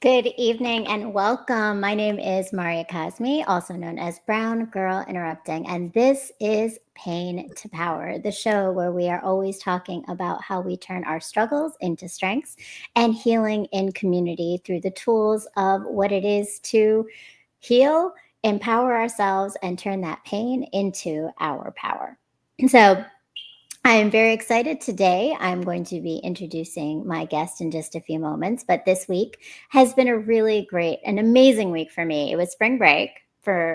Good evening and welcome. My name is Maria Kazmi, also known as Brown Girl Interrupting, and this is Pain to Power, the show where we are always talking about how we turn our struggles into strengths and healing in community through the tools of what it is to heal, empower ourselves, and turn that pain into our power. So, I am very excited today. I'm going to be introducing my guest in just a few moments, but this week has been a really great, an amazing week for me. It was spring break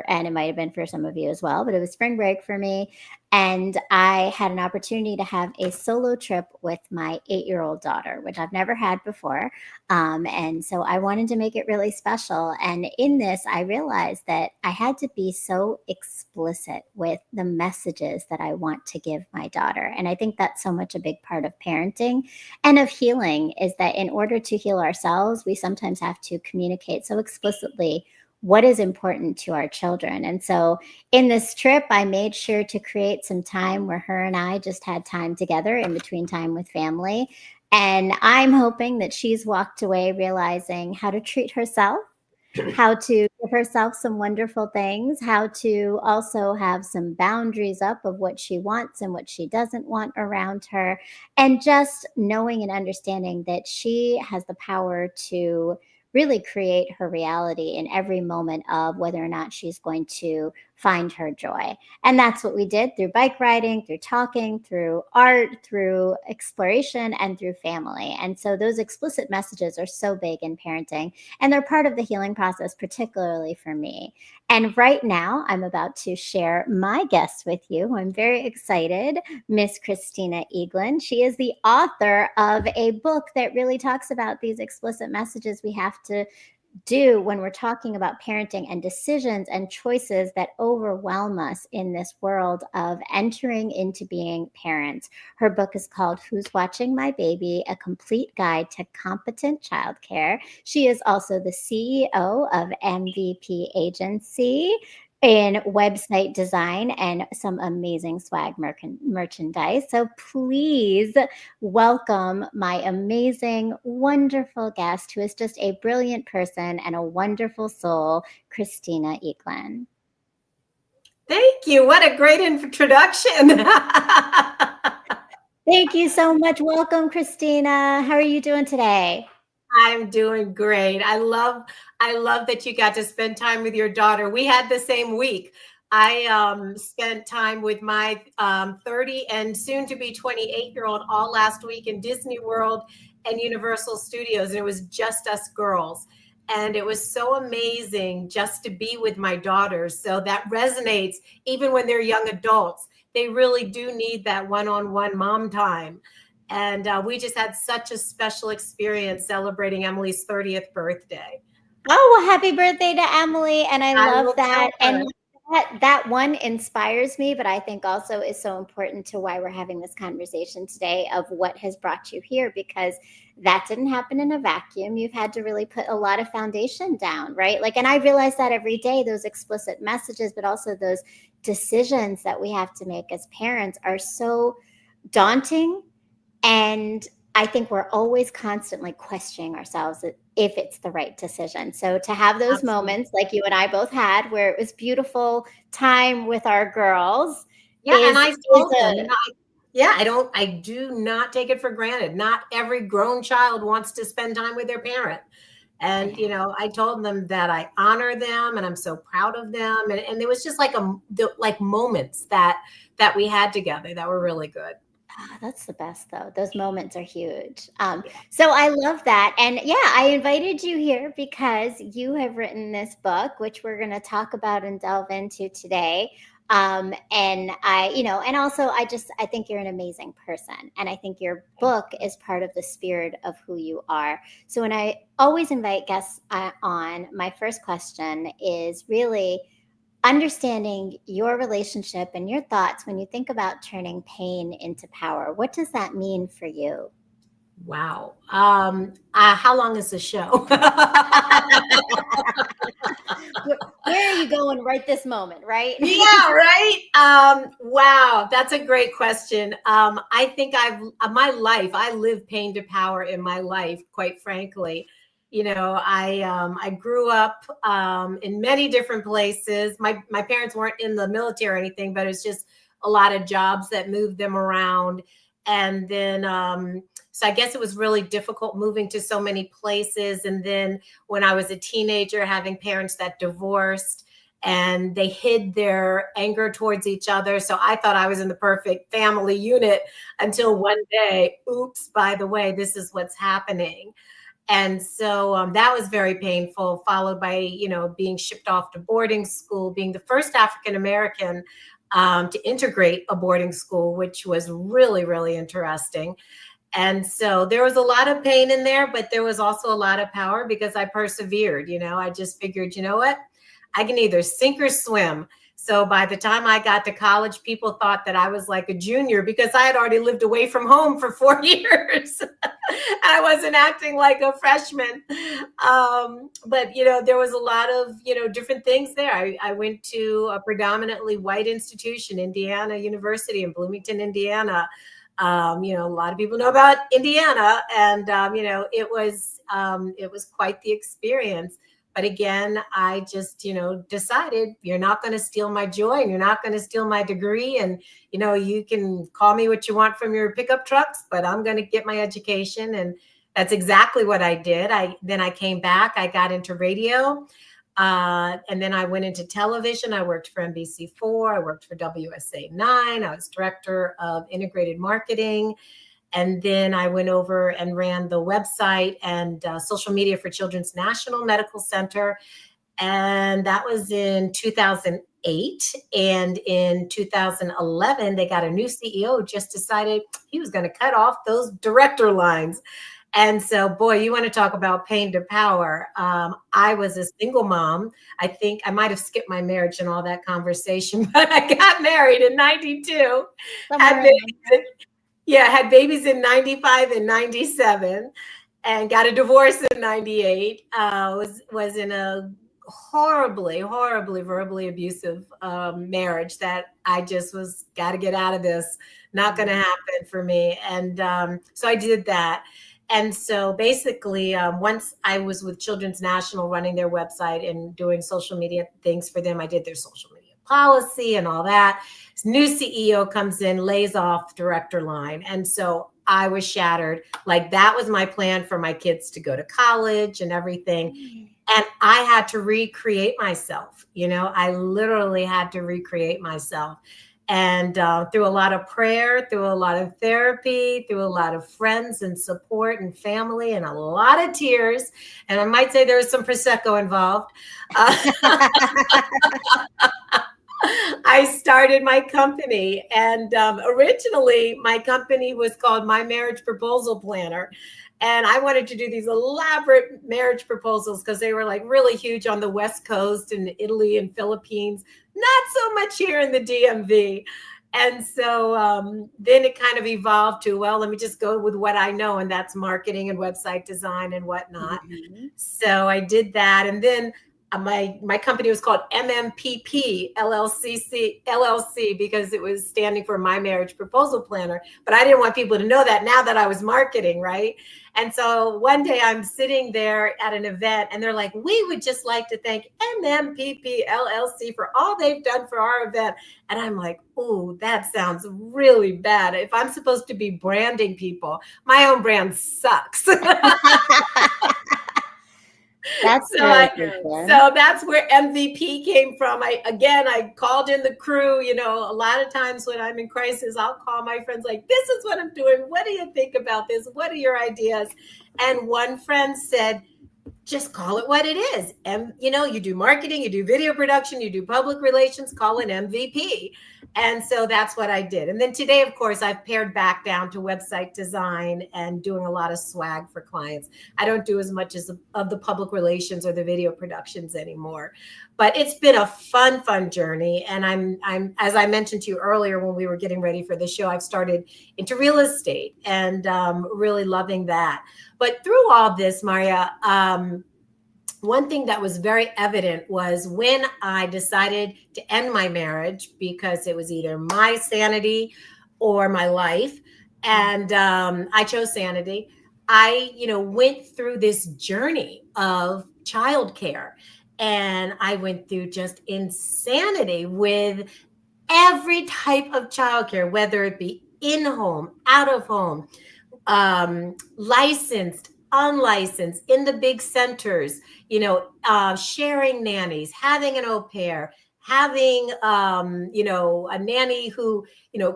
and it might have been for some of you as well, but it was spring break for me. And I had an opportunity to have a solo trip with my 8-year-old daughter, which I've never had before. And so I wanted to make it really special. And in this, I realized that I had to be so explicit with the messages that I want to give my daughter. And I think that's so much a big part of parenting and of healing is that in order to heal ourselves, we sometimes have to communicate so explicitly what is important to our children. And so in this trip, I made sure to create some time where her and I just had time together in between time with family. And I'm hoping that she's walked away realizing how to treat herself, how to give herself some wonderful things, how to also have some boundaries up of what she wants and what she doesn't want around her, and just knowing and understanding that she has the power to really create her reality in every moment of whether or not she's going to find her joy. And that's what we did through bike riding, through talking, through art, through exploration, and through family. And so those explicit messages are so big in parenting. And they're part of the healing process, particularly for me. And right now, I'm about to share my guest with you. I'm very excited, Miss Christina Eaglin. She is the author of a book that really talks about these explicit messages we have to do when we're talking about parenting and decisions and choices that overwhelm us in this world of entering into being parents. Her book is called Who's Watching My Baby? A Complete Guide to Competent Childcare. She is also the CEO of MVP Agency in website design and some amazing swag merchandise. So please welcome my amazing, wonderful guest who is just a brilliant person and a wonderful soul, Christina Eaglin. Thank you. What a great introduction. Thank you so much. Welcome, Christina. How are you doing today? I'm doing great. I love that you got to spend time with your daughter. We had the same week. I spent time with my 30 and soon to be 28-year-old all last week in Disney World and Universal Studios, and it was just us girls. And it was so amazing just to be with my daughters. So that resonates even when they're young adults. They really do need that one-on-one mom time. And we just had such a special experience celebrating Emily's 30th birthday. Oh, well, happy birthday to Emily. And I I love will that. tell her. And that one inspires me, but I think also is so important to why we're having this conversation today of what has brought you here, because that didn't happen in a vacuum. You've had to really put a lot of foundation down, right? Like, and I realize that every day, those explicit messages, but also those decisions that we have to make as parents are so daunting. And I think we're always constantly questioning ourselves if it's the right decision. So to have those Absolutely. moments like you and I both had where it was beautiful time with our girls Yeah, and is I told them, yeah, I do not take it for granted. Not every grown child wants to spend time with their parent. And, I told them that I honor them and I'm so proud of them. And there was just like moments that we had together that were really good. that's the best though. Those moments are huge. Yeah. So I love that. And yeah, I invited you here because you have written this book, which we're going to talk about and delve into today. And and also I think you're an amazing person. And I think your book is part of the spirit of who you are. So when I always invite guests on, my first question is really understanding your relationship and your thoughts when you think about turning pain into power. What does that mean for you? Wow. How long is the show? Where are you going right this moment, right? Yeah, right. Wow, that's a great question. I think my life, I live pain to power in my life, quite frankly. I grew up in many different places. My parents weren't in the military or anything, but it's just a lot of jobs that moved them around. And then so I guess it was really difficult moving to so many places. And then when I was a teenager, having parents that divorced and they hid their anger towards each other. So I thought I was in the perfect family unit until one day, oops, by the way, this is what's happening. And so that was very painful, followed by, being shipped off to boarding school, being the first African American to integrate a boarding school, which was really, really interesting. And so there was a lot of pain in there, but there was also a lot of power because I persevered. I just figured, you know what? I can either sink or swim. So by the time I got to college, people thought that I was like a junior because I had already lived away from home for 4 years. I wasn't acting like a freshman. But, there was a lot of, different things there. I went to a predominantly white institution, Indiana University in Bloomington, Indiana. A lot of people know about Indiana, and it was quite the experience. But again, I just, decided you're not going to steal my joy and you're not going to steal my degree. And, you can call me what you want from your pickup trucks, but I'm going to get my education. And that's exactly what I did. Then I came back, I got into radio. And then I went into television. I worked for NBC4. I worked for WSA9. I was director of integrated marketing. And then I went over and ran the website and social media for Children's National Medical Center. And that was in 2008. And in 2011, they got a new CEO, just decided he was going to cut off those director lines. And so, boy, you want to talk about pain to power. I was a single mom. I think I might have skipped my marriage and all that conversation, but I got married in 92. Had babies in 95 and 97 and got a divorce in 98. Was in a horribly verbally abusive marriage that I just was got to get out of this. Not going to happen for me. And so I did that. And so basically, once I was with Children's National running their website and doing social media things for them, I did their social media policy and all that. This new CEO comes in, lays off director line. And so I was shattered. Like that was my plan for my kids to go to college and everything. And I had to recreate myself. I literally had to recreate myself. And through a lot of prayer, through a lot of therapy, through a lot of friends and support and family and a lot of tears. And I might say there was some Prosecco involved. I started my company. And originally, my company was called My Marriage Proposal Planner. And I wanted to do these elaborate marriage proposals because they were like really huge on the West Coast and Italy and Philippines, not so much here in the DMV. And so then it kind of evolved to, well, let me just go with what I know, and that's marketing and website design and whatnot. Mm-hmm. So I did that. And then my company was called MMPP LLC because it was standing for My Marriage Proposal Planner. But I didn't want people to know that now that I was marketing, right? And so one day I'm sitting there at an event and they're like, we would just like to thank MMPP LLC for all they've done for our event. And I'm like, ooh, that sounds really bad. If I'm supposed to be branding people, my own brand sucks. That's so that's where MVP came from. I called in the crew. A lot of times when I'm in crisis, I'll call my friends like, this is what I'm doing. What do you think about this? What are your ideas? And one friend said, just call it what it is. And, you do marketing, you do video production, you do public relations, call it MVP. And so that's what I did. And then today, of course, I've pared back down to website design and doing a lot of swag for clients. I don't do as much of the public relations or the video productions anymore. But it's been a fun journey. And I'm as I mentioned to you earlier when we were getting ready for the show, I've started into real estate and really loving that. But through all this, Maria, one thing that was very evident was when I decided to end my marriage because it was either my sanity or my life. And I chose sanity. I, went through this journey of childcare, and I went through just insanity with every type of childcare, whether it be in home, out of home, licensed, unlicensed, in the big centers, sharing nannies, having an au pair, having, a nanny who,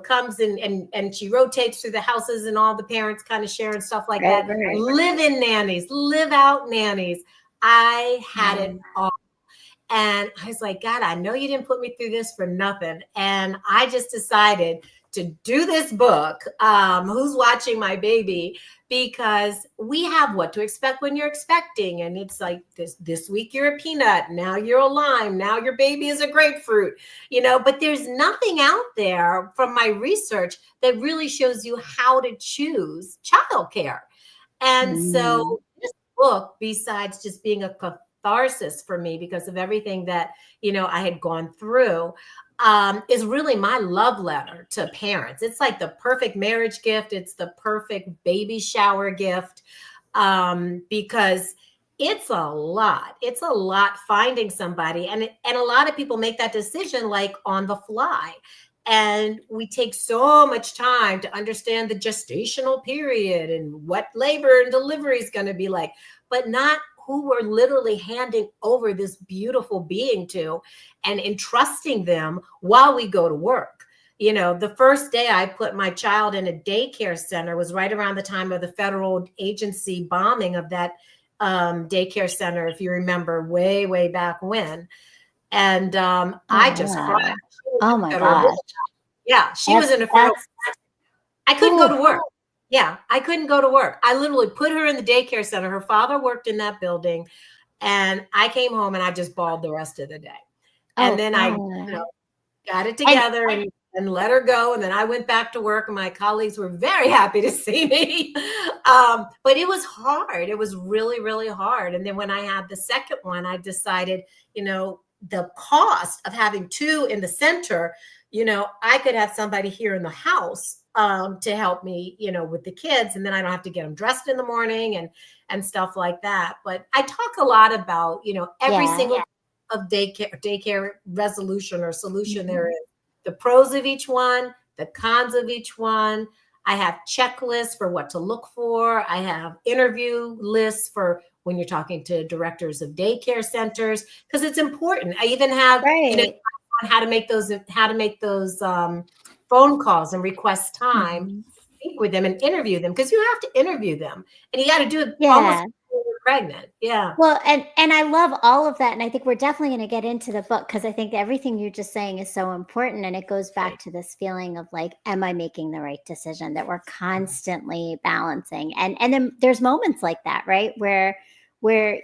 comes in and she rotates through the houses and all the parents kind of share and stuff like Right, that. right. Live in nannies, live out nannies. I had it Mm. all. And I was like, God, I know you didn't put me through this for nothing. And I just decided to do this book, Who's Watching My Baby? Because we have what to expect when you're expecting. And it's like this week you're a peanut, now you're a lime, now your baby is a grapefruit, but there's nothing out there from my research that really shows you how to choose childcare. And Mm. so this book, besides just being a catharsis for me because of everything that, I had gone through, is really my love letter to parents. It's like the perfect marriage gift. It's the perfect baby shower gift, because it's a lot. It's a lot finding somebody. And a lot of people make that decision like on the fly. And we take so much time to understand the gestational period and what labor and delivery is going to be like, but not who we're literally handing over this beautiful being to and entrusting them while we go to work. The first day I put my child in a daycare center was right around the time of the federal agency bombing of that daycare center, if you remember, way, way back when. And I Oh, just cried. wow. She was Oh in my federal, gosh. yeah, she was That's in a federal. that's I couldn't go whew. to work. Yeah, I couldn't go to work. I literally put her in the daycare center. Her father worked in that building, and I came home and I just bawled the rest of the day. And Oh then I, God. got it And together and let her go. And then I went back to work, and my colleagues were very happy to see me. But it was hard. It was really, really hard. And then when I had the second one, I decided, the cost of having two in the center, I could have somebody here in the house, to help me, with the kids. And then I don't have to get them dressed in the morning and stuff like that. But I talk a lot about, every yeah. single of daycare resolution or solution there Mhm. is, the pros of each one, the cons of each one. I have checklists for what to look for. I have interview lists for when you're talking to directors of daycare centers, because it's important. I even have, Right. on how to make those phone calls and request time, Mhm. speak with them and interview them, because you have to interview them, and you got to do it almost Yeah. before you're pregnant. Yeah. Well, and I love all of that, and I think we're definitely going to get into the book because I think everything you're just saying is so important, and it goes back to this feeling of like, am I making the right decision that we're constantly balancing, and then there's moments like that, right, where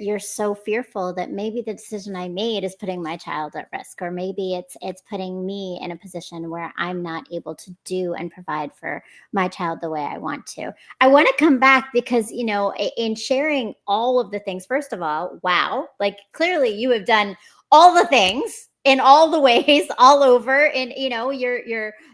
you're so fearful that maybe the decision I made is putting my child at risk, or maybe it's putting me in a position where I'm not able to do and provide for my child the way I want to. I want to come back because, in sharing all of the things, first of all, wow, like clearly you have done all the things in all the ways all over, and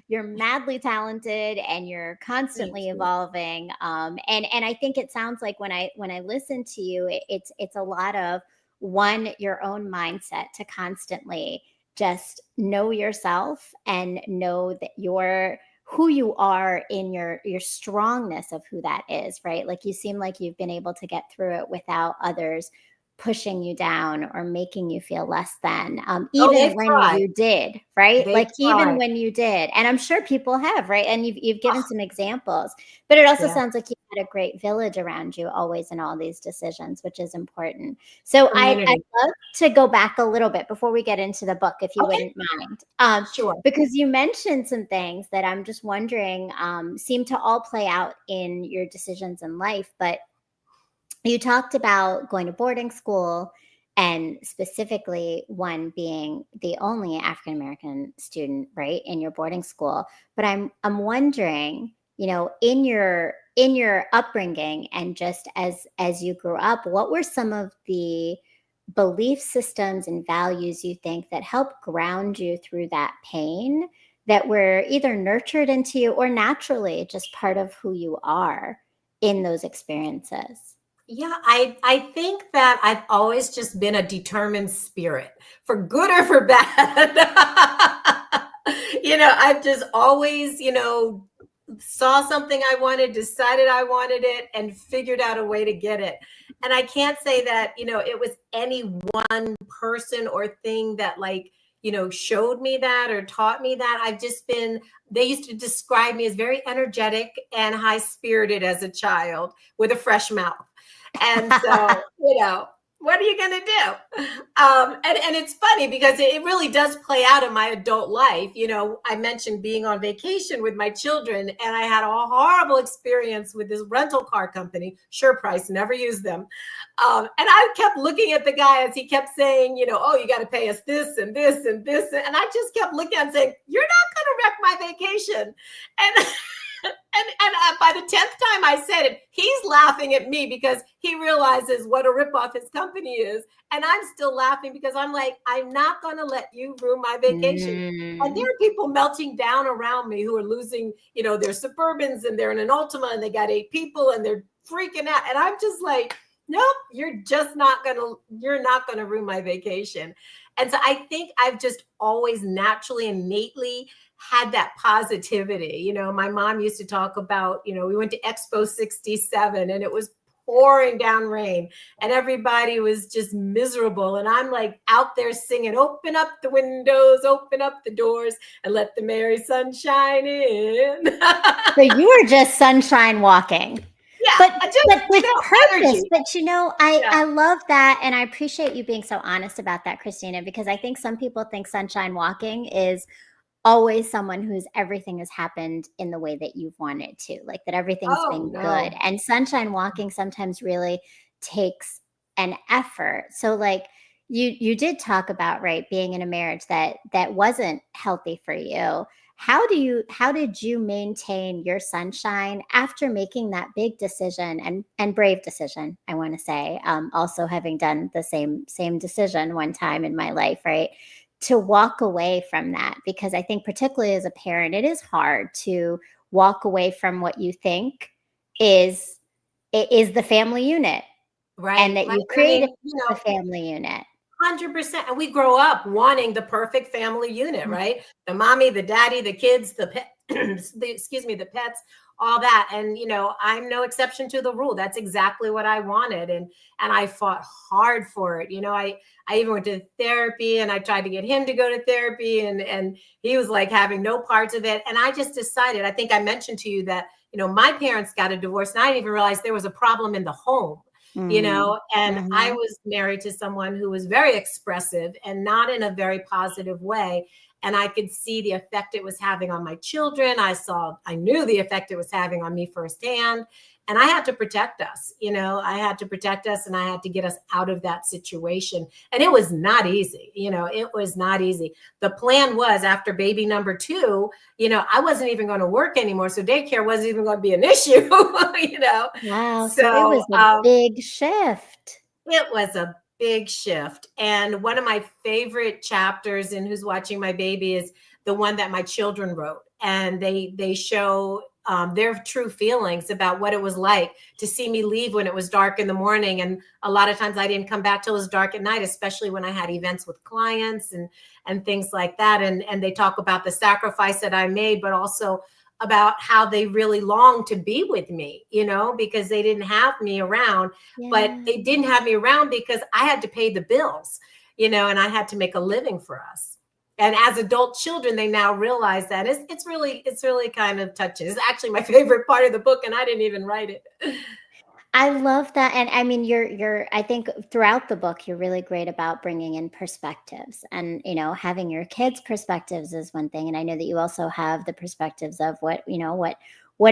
you're madly talented and you're Thank constantly you. evolving, and I think it sounds like when I listen to you, it's a lot of one, your own mindset to constantly just know yourself and know that you're who you are in your strongness of who that is, right? Like you seem like you've been able to get through it without others pushing you down or making you feel less than, Oh, even they've when tried. you did, right? They've Like even tried. when you did, and I'm sure people have, right? And you've given some examples, but it also Yeah. sounds like you had a great village around you always in all these decisions, which is important. So I'd Community. love to go back a little bit before we get into the book, if you Okay. wouldn't mind. Sure. Because you mentioned some things that I'm just wondering, seem to all play out in your decisions in life. But you talked about going to boarding school, and specifically one being the only African American student, right, in your boarding school. But I'm wondering, in your upbringing and just as you grew up, what were some of the belief systems and values you think that help ground you through that pain, that were either nurtured into you or naturally just part of who you are? in those experiences? Yeah, I think that I've always just been a determined spirit, for good or for bad. I've just always, saw something I wanted, decided I wanted it, and figured out a way to get it. And I can't say that, it was any one person or thing that like, showed me that or taught me that. They used to describe me as very energetic and high spirited as a child with a fresh mouth. And so, what are you going to do? And it's funny because it really does play out in my adult life. I mentioned being on vacation with my children, and I had a horrible experience with this rental car company, Sure Price, never used them. And I kept looking at the guy as he kept saying, oh, you got to pay us this and this and this. And I just kept looking at him saying, you're not going to wreck my vacation. And and by the 10th time I said it, he's laughing at me because he realizes what a ripoff his company is. And I'm still laughing because I'm like, I'm not going to let you ruin my vacation. And there are people melting down around me who are losing, their Suburbans, and they're in an Altima and they got 8 people and they're freaking out. And I'm just like, nope, you're not going to ruin my vacation. And so I think I've just always naturally, innately had that positivity. My mom used to talk about, we went to Expo 67 and it was pouring down rain and everybody was just miserable. And I'm like out there singing, open up the windows, open up the doors, and let the merry sunshine in. So you were just sunshine walking. Yeah, but with purpose. Energy. But I love that, and I appreciate you being so honest about that, Christina, because I think some people think sunshine walking is always someone whose everything has happened in the way that you've wanted to, like that everything's been good. And sunshine walking sometimes really takes an effort. So like you did talk about, right, being in a marriage that wasn't healthy for you. How did you maintain your sunshine after making that big decision and brave decision, I want to say, also having done the same decision one time in my life, right? To walk away from that, because I think particularly as a parent, it is hard to walk away from what you think is the family unit, Right. and that you created the family unit. 100%. And we grow up wanting the perfect family unit, right? The mommy, the daddy, the kids, the pet, the pets, all that. And, I'm no exception to the rule. That's exactly what I wanted. And I fought hard for it. I even went to therapy and I tried to get him to go to therapy, and he was like having no parts of it. And I just decided, I think I mentioned to you that, my parents got a divorce and I didn't even realize there was a problem in the home. And I was married to someone who was very expressive and not in a very positive way. And I could see the effect it was having on my children. I knew the effect it was having on me firsthand. And I had to protect us, I had to protect us and I had to get us out of that situation. And it was not easy. It was not easy. The plan was after baby number 2, I wasn't even going to work anymore. So daycare wasn't even going to be an issue, Wow. So it was a big shift. It was a big shift. And one of my favorite chapters in Who's Watching My Baby is the one that my children wrote. And they show their true feelings about what it was like to see me leave when it was dark in the morning. And a lot of times I didn't come back till it was dark at night, especially when I had events with clients and things like that. And they talk about the sacrifice that I made, but also about how they really longed to be with me, because they didn't have me around. But they didn't have me around because I had to pay the bills, and I had to make a living for us. And as adult children, they now realize that it's really kind of touching. It's actually my favorite part of the book, and I didn't even write it. I love that. And I mean, I think throughout the book, you're really great about bringing in perspectives, and, having your kids' perspectives is one thing. And I know that you also have the perspectives of what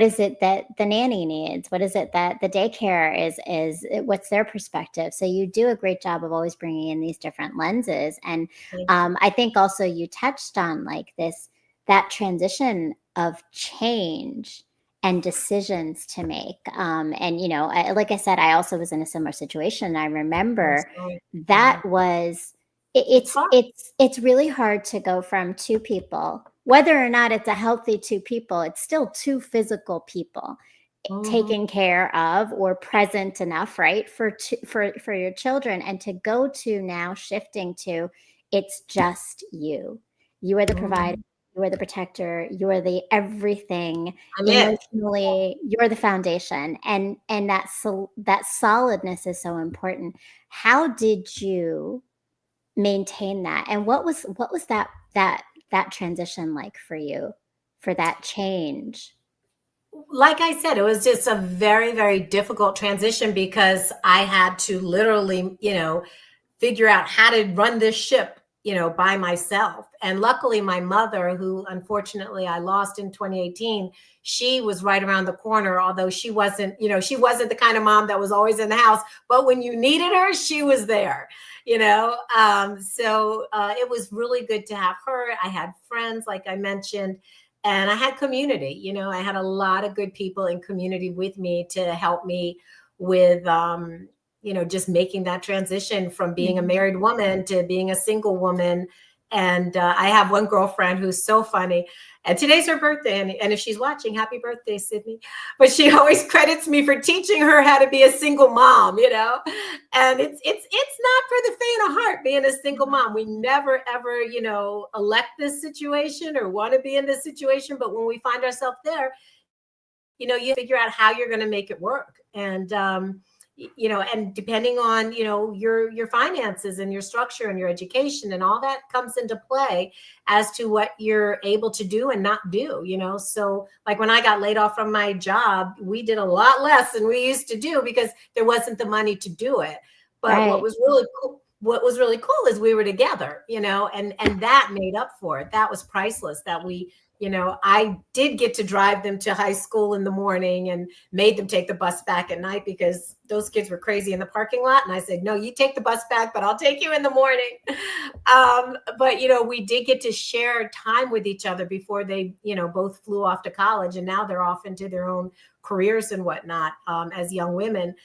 is it that the nanny needs? What is it that the daycare is what's their perspective? So you do a great job of always bringing in these different lenses. And I think also you touched on like that transition of change and decisions to make. And, like I said, I also was in a similar situation. I remember that was, it's really hard to go from 2 people, whether or not it's a healthy 2 people, it's still 2 physical people taken care of or present enough, right, for your children, and to go to now shifting to it's just you. You are the provider, Mhm. you are the protector, you are the everything. I'm it. Emotionally, you're the foundation, and that solidness is so important. How did you maintain that, and what was that transition like for you, for that change? Like I said, it was just a very, very difficult transition because I had to literally, figure out how to run this ship, by myself. And luckily, my mother, who unfortunately I lost in 2018, she was right around the corner, although she wasn't the kind of mom that was always in the house. But when you needed her, she was there, So it was really good to have her. I had friends, like I mentioned, and I had community. I had a lot of good people in community with me to help me with just making that transition from being a Mhm. married woman to being a single woman. And I have one girlfriend who's so funny, and today's her birthday, and if she's watching, happy birthday, Sydney. But she always credits me for teaching her how to be a single mom, and it's not for the faint of heart being a single mom. We never ever elect this situation or want to be in this situation, but when we find ourselves there, you figure out how you're going to make it work. And and depending on your finances and your structure and your education and all that comes into play as to what you're able to do and not do. So like when I got laid off from my job, we did a lot less than we used to do because there wasn't the money to do it. But Right. what was really cool is we were together, and that made up for it. That was priceless. That we I did get to drive them to high school in the morning and made them take the bus back at night because those kids were crazy in the parking lot. And I said, no, you take the bus back, but I'll take you in the morning. But, we did get to share time with each other before they, both flew off to college. And now they're off into their own careers and whatnot as young women.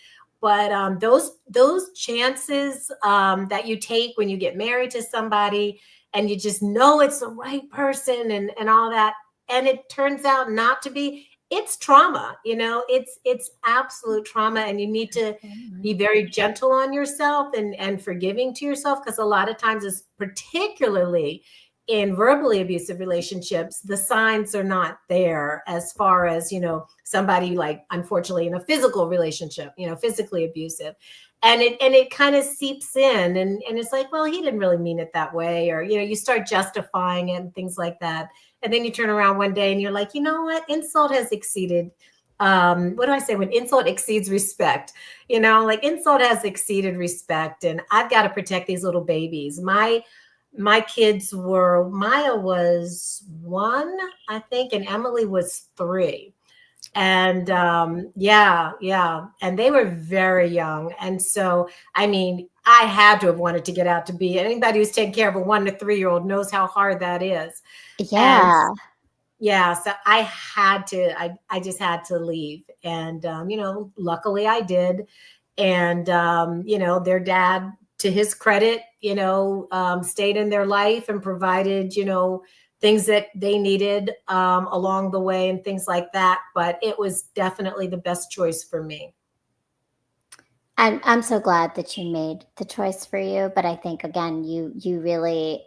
But those chances that you take when you get married to somebody, and you just know it's the right person and all that, and it turns out not to be, it's trauma. It's absolute trauma, and you need to be Absolutely. very gentle on yourself and forgiving to yourself, because a lot of times, it's particularly in verbally abusive relationships, the signs are not there as far as somebody, like, unfortunately, in a physical relationship, physically abusive, and it kind of seeps in, and it's like, well, he didn't really mean it that way, or you start justifying it and things like that. And then you turn around one day and you're like, you know what, insult has exceeded, what do I say, when insult exceeds respect, like, insult has exceeded respect, and I've got to protect these little babies. My kids were, Maya was 1, I think, and Emily was 3. And yeah, and they were very young. And so, I mean, I had to have wanted to get out. To be anybody who's taking care of a 1 to 3-year-old knows how hard that is. And Yeah. yeah, so I just had to leave. And luckily I did. And their dad, to his credit, stayed in their life and provided things that they needed along the way and things like that. But it was definitely the best choice for me. I'm so glad that you made the choice for you, but I think again you really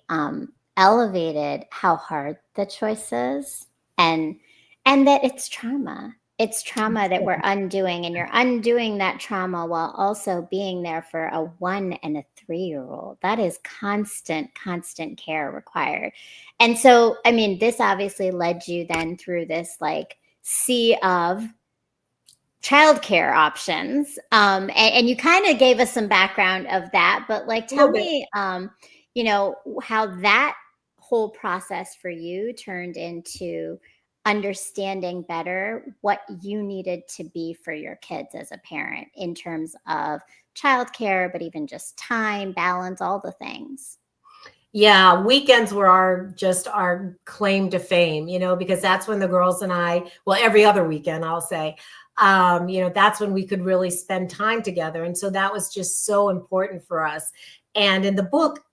elevated how hard the choice is, and that it's trauma. It's trauma that we're undoing, and you're undoing that trauma while also being there for a 1 and a 3-year-old. That is constant care required. And so, I mean, this obviously led you then through this like sea of childcare options. And you kind of gave us some background of that, but like, A tell little bit. me, how that whole process for you turned into understanding better what you needed to be for your kids as a parent in terms of childcare, but even just time, balance, all the things. Yeah, weekends were our claim to fame, because that's when the girls and I, well, every other weekend, I'll say, that's when we could really spend time together. And so that was just so important for us. And in the book,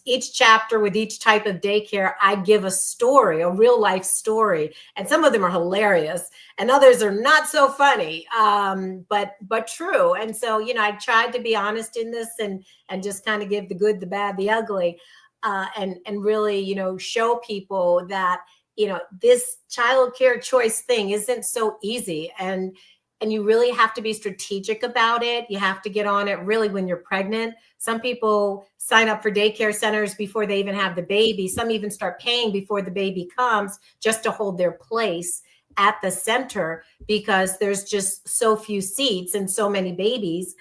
each chapter with each type of daycare, I give a story, a real life story. And some of them are hilarious and others are not so funny, but true. And so, I tried to be honest in this and just kind of give the good, the bad, the ugly, and really, show people that, this child care choice thing isn't so easy. And you really have to be strategic about it. You have to get on it really when you're pregnant. Some people sign up for daycare centers before they even have the baby. Some even start paying before the baby comes just to hold their place at the center because there's just so few seats and so many babies.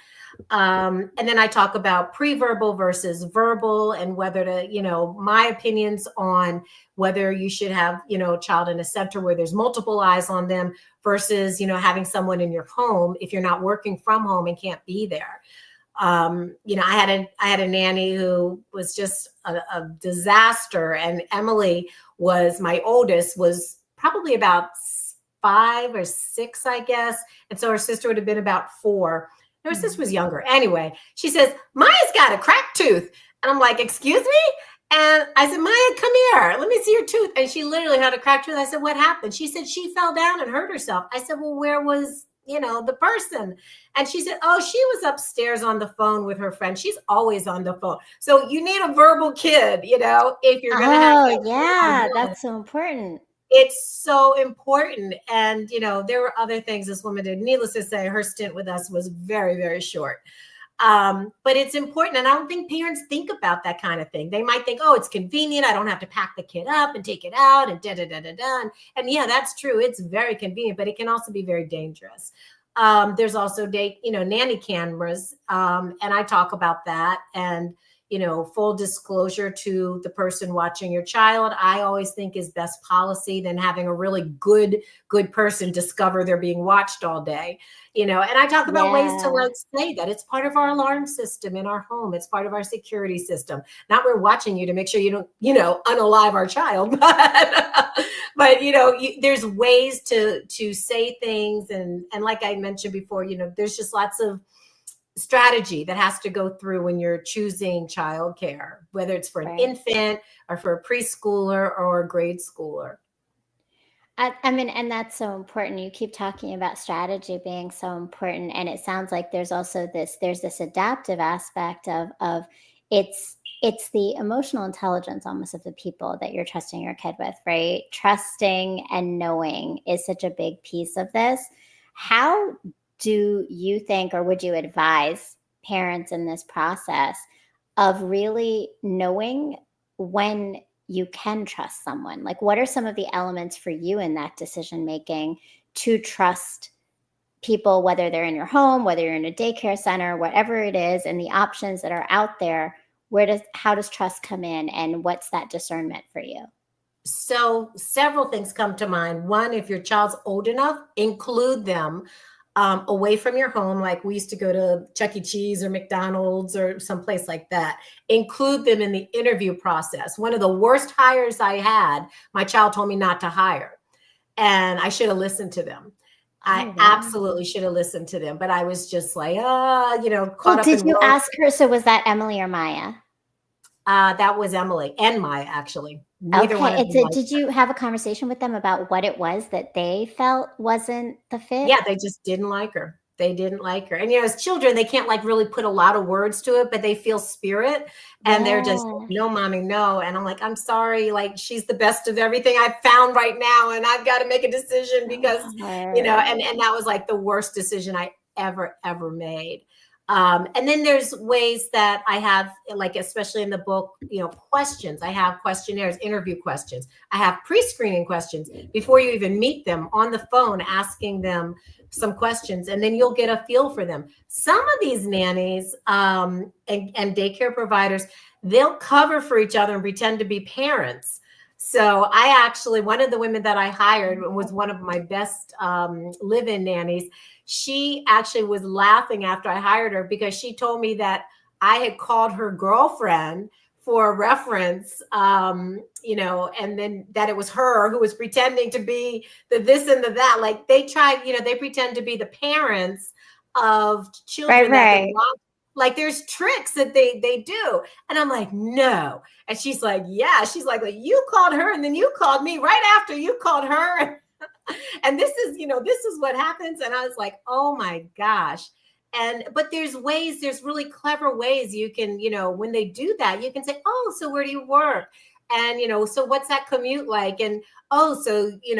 And then I talk about pre-verbal versus verbal and whether to, my opinions on whether you should have, a child in a center where there's multiple eyes on them versus, having someone in your home if you're not working from home and can't be there. I had a nanny who was just a disaster, and Emily was my oldest, was probably about 5 or 6, I guess. And so her sister would have been about 4. Her sister was younger. Anyway, she says, Maya's got a cracked tooth. And I'm like, excuse me? And I said, Maya, come here. Let me see your tooth. And she literally had a cracked tooth. I said, what happened? She said, she fell down and hurt herself. I said, well, where was, the person? And she said, oh, she was upstairs on the phone with her friend. She's always on the phone. So you need a verbal kid, if you're going to have. Oh, yeah, that's so important. It's so important. And, there were other things this woman did. Needless to say, her stint with us was very, very short. But it's important. And I don't think parents think about that kind of thing. They might think, oh, it's convenient. I don't have to pack the kid up and take it out and da-da-da-da-da. And yeah, that's true. It's very convenient, but it can also be very dangerous. There's also nanny cameras. And I talk about that. And, full disclosure to the person watching your child, I always think is best policy than having a really good person discover they're being watched all day, and I talk about ways to say that it's part of our alarm system in our home. It's part of our security system. Not we're watching you to make sure you don't, unalive our child, but there's ways to say things. And like I mentioned before, there's just lots of strategy that has to go through when you're choosing childcare, whether it's for an infant or for a preschooler or a grade schooler. I mean, and that's so important. You keep talking about strategy being so important. And it sounds like there's also there's this adaptive aspect of it's the emotional intelligence almost of the people that you're trusting your kid with, right? Trusting and knowing is such a big piece of this. How do you think, or would you advise parents in this process of really knowing when you can trust someone? Like, what are some of the elements for you in that decision making to trust people, whether they're in your home, whether you're in a daycare center, whatever it is, and the options that are out there? How does trust come in, and what's that discernment for you? So several things come to mind. One, if your child's old enough, include them away from your home. Like we used to go to Chuck E. Cheese or McDonald's or someplace like that. Include them in the interview process. One of the worst hires I had, my child told me not to hire. And I should have listened to them. I absolutely should have listened to them. But I was just like, caught up. Did you ask her? So was that Emily or Maya? That was Emily and Maya, actually. Neither one of them. Did you have a conversation with them about what it was that they felt wasn't the fit? Yeah, they just didn't like her. They didn't like her. And, as children, they can't really put a lot of words to it, but they feel spirit and they're just, no, mommy, no. And I'm like, I'm sorry. Like, she's the best of everything I've found right now. And I've got to make a decision because, and that was like the worst decision I ever made. And then there's ways that I have, like, especially in the book, questions. I have questionnaires, interview questions. I have pre-screening questions before you even meet them on the phone, asking them some questions, and then you'll get a feel for them. Some of these nannies and daycare providers, they'll cover for each other and pretend to be parents. So one of the women that I hired was one of my best live-in nannies. She actually was laughing after I hired her because she told me that I had called her girlfriend for a reference, and then that it was her who was pretending to be the this and the that. Like they tried, they pretend to be the parents of children that they want Like there's tricks that they do. And I'm like, no. And she's like, yeah. She's like, you called her and then you called me right after you called her. And this is, this is what happens. And I was like, oh my gosh. But there's ways, there's really clever ways you can, when they do that, you can say, oh, so where do you work? And, so what's that commute like? And, oh, so, you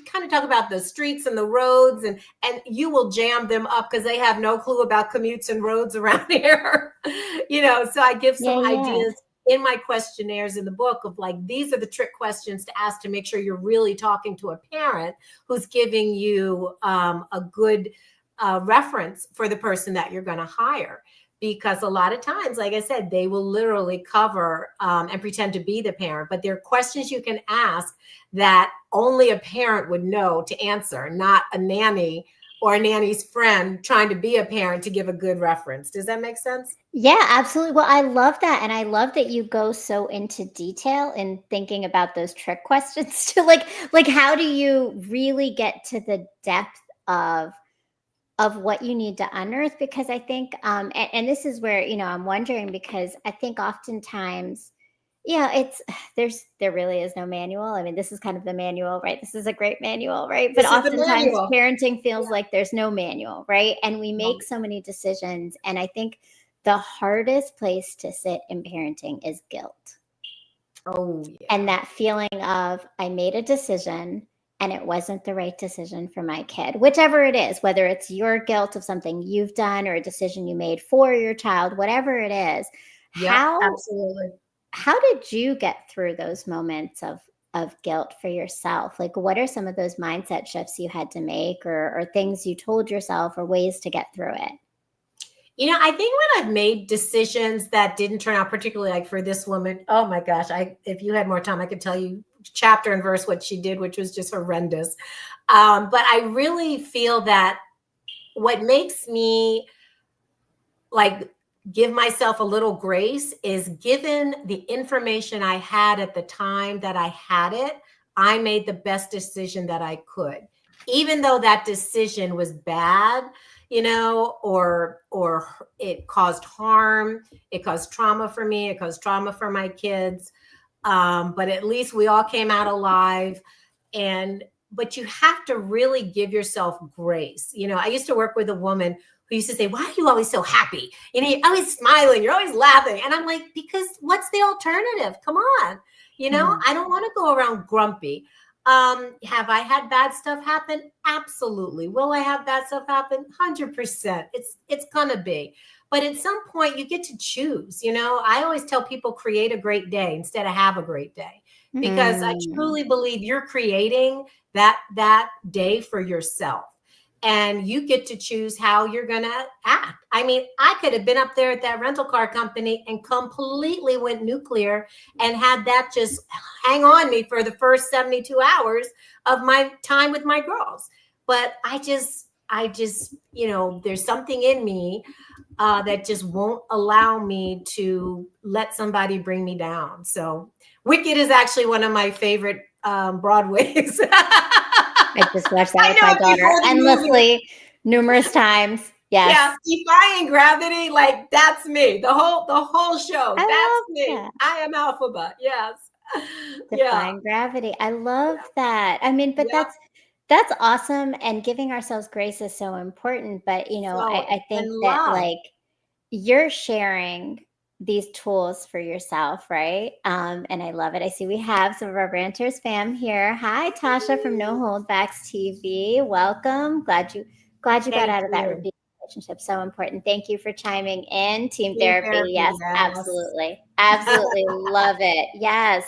kind of talk about the streets and the roads and you will jam them up because they have no clue about commutes and roads around here. So I give some ideas in my questionnaires in the book of like, these are the trick questions to ask to make sure you're really talking to a parent who's giving you a good reference for the person that you're going to hire. Because a lot of times, like I said, they will literally cover and pretend to be the parent, but there are questions you can ask that only a parent would know to answer, not a nanny or a nanny's friend trying to be a parent to give a good reference. Does that make sense? Yeah, absolutely. Well, I love that. And I love that you go so into detail in thinking about those trick questions to like how do you really get to the depth of what you need to unearth? Because I think and this is where, I'm wondering, because I think oftentimes, there really is no manual. I mean, this is kind of the manual, right? This is a great manual, right? But This is the oftentimes manual. parenting feels like there's no manual, right? And we make so many decisions. And I think the hardest place to sit in parenting is guilt. Oh, yeah. And that feeling of, I made a decision and it wasn't the right decision for my kid, whichever it is, whether it's your guilt of something you've done or a decision you made for your child, whatever it is. Yeah, absolutely. How did you get through those moments of guilt for yourself? Like, what are some of those mindset shifts you had to make, or things you told yourself, or ways to get through it? I think when I've made decisions that didn't turn out particularly, like for this woman, oh my gosh, if you had more time, I could tell you chapter and verse what she did, which was just horrendous. But I really feel that what makes me like give myself a little grace is, given the information I had at the time that I had it, I made the best decision that I could. Even though that decision was bad, or it caused harm, it caused trauma for me, it caused trauma for my kids. But at least we all came out alive. But you have to really give yourself grace. I used to work with a woman who used to say, why are you always so happy? You're always smiling, you're always laughing. And I'm like, because what's the alternative? Come on. I don't want to go around grumpy. Have I had bad stuff happen? Absolutely. Will I have bad stuff happen? 100%. It's gonna be. But at some point you get to choose. I always tell people, create a great day instead of have a great day, because I truly believe you're creating that day for yourself. And you get to choose how you're going to act. I mean, I could have been up there at that rental car company and completely went nuclear and had that just hang on me for the first 72 hours of my time with my girls. But I just, there's something in me that just won't allow me to let somebody bring me down. So Wicked is actually one of my favorite Broadways. I just watched that with my daughter endlessly, numerous times. Yes. Yeah, Defying Gravity, like that's me. The whole show. That's me. That. I am Alphaba. Yes. Defying Gravity. I love that. I mean, but that's awesome. And giving ourselves grace is so important. But I think that like you're sharing these tools for yourself, right? And I love it. I see we have some of our Ranters fam here. Hi, Tasha from No Holdbacks TV. Welcome. Glad you got out of that relationship. So important. Thank you for chiming in. Team therapy. Yes, absolutely. Absolutely love it. Yes.